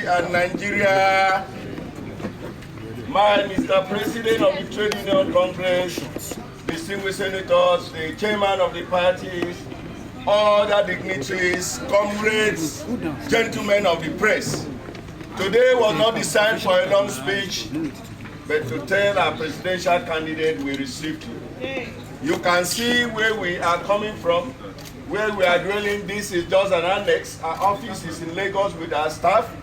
and Nigeria, my Mr. President of the Trade Union Congress, distinguished senators, the chairman of the parties, other dignitaries, comrades, gentlemen of the press. Today was not designed for a long speech, but to tell our presidential candidate we received you. You can see where we are coming from, where we are dwelling. This is just an annex. Our office is in Lagos with our staff.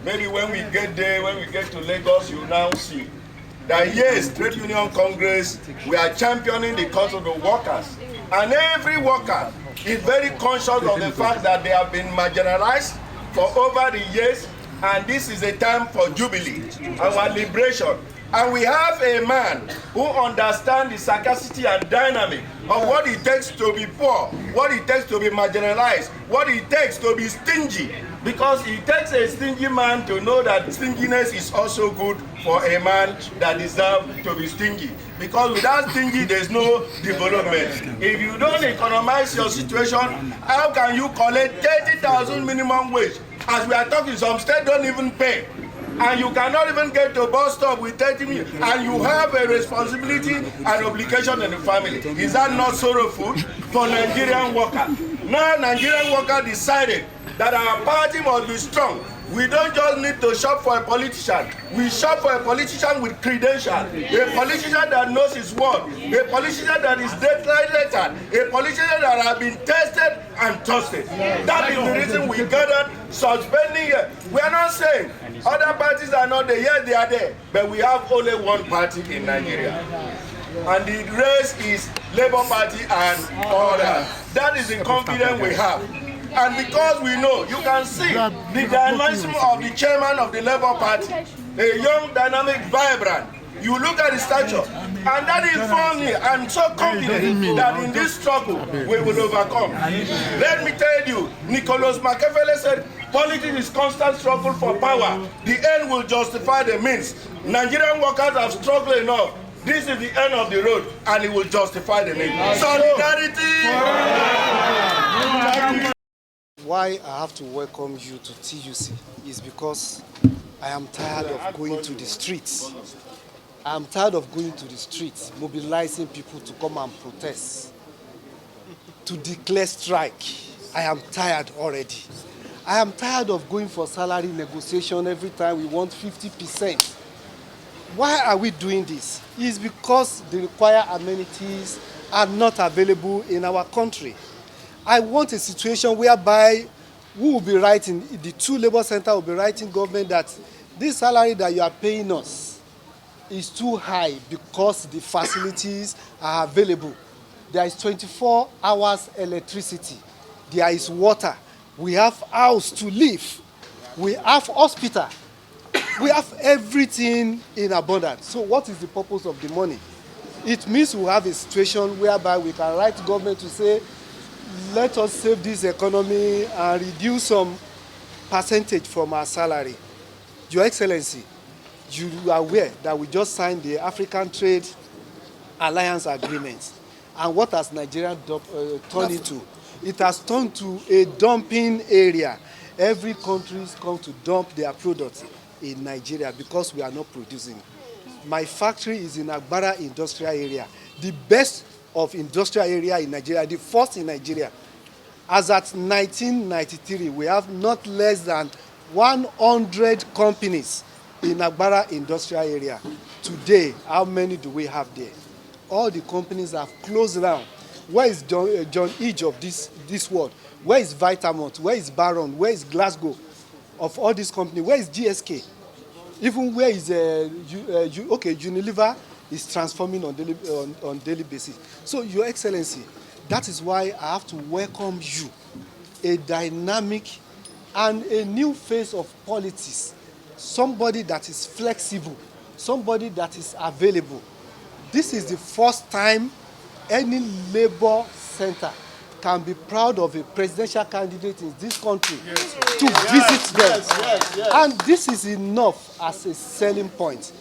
Maybe when we get there, when we get to Lagos, you now see that yes, Trade Union Congress, we are championing the cause of the workers. And every worker is very conscious of the fact that they have been marginalized for over the years, and this is a time for jubilee, our liberation. And we have a man who understands the sagacity and dynamic of what it takes to be poor, what it takes to be marginalized, what it takes to be stingy. Because it takes a stingy man to know that stinginess is also good for a man that deserves to be stingy. Because without stingy, there's no development. If you don't economize your situation, how can you collect 30,000 minimum wage? As we are talking, some states don't even pay. And you cannot even get to bus stop with 30 million, and you have a responsibility and obligation in the family. Is that not sorrowful for Nigerian worker? Now Nigerian worker decided that our party must be strong. We don't just need to shop for a politician. We shop for a politician with credentials, a politician that knows his work, a politician that is deadline-lettered, a politician that has been tested and trusted. That is the reason we gathered suspending here. We are not saying other parties are not there. Yes, they are there. But we have only one party in Nigeria. And the rest is Labour Party and others. That is the confidence we have. And because we know, you can see the dynamism of the chairman of the Labour Party, a young, dynamic, vibrant. You look at the stature, and that informs me. I'm so confident that in this struggle, we will overcome. Let me tell you, Nicholas Machiavelli said, politics is constant struggle for power. The end will justify the means. Nigerian workers have struggled enough. This is the end of the road, and it will justify the means. Solidarity! Why I have to welcome you to TUC is because I am tired of going to the streets. I am tired of going to the streets, mobilizing people to come and protest, to declare strike. I am tired already. I am tired of going for salary negotiation every time we want 50%. Why are we doing this? It's because the required amenities are not available in our country. I want a situation whereby we will be writing, the two labor centers will be writing government that this salary that you are paying us is too high because the facilities are available. There is 24 hours electricity. There is water. We have house to live. We have hospital. We have everything in abundance. So what is the purpose of the money? It means we have a situation whereby we can write government to say, let us save this economy and reduce some percentage from our salary. Your Excellency, you are aware that we just signed the African Trade Alliance Agreement. And what has Nigeria turned into? It has turned to a dumping area. Every country comes to dump their products in Nigeria because we are not producing. My factory is in Agbara Industrial Area, the best of industrial area in Nigeria, the first in Nigeria. As at 1993, we have not less than 100 companies in Agbara Industrial Area. Today, how many do we have there? All the companies have closed down. Where is John Edge of this world? Where is Vitamont? Where is Baron? Where is Glasgow? Of all these companies, where is GSK? Even where is Unilever is transforming on daily basis. So, Your Excellency, that is why I have to welcome you, a dynamic and a new face of politics, somebody that is flexible, somebody that is available. This is the first time any labor center can be proud of a presidential candidate in this country to visit them. And this is enough as a selling point.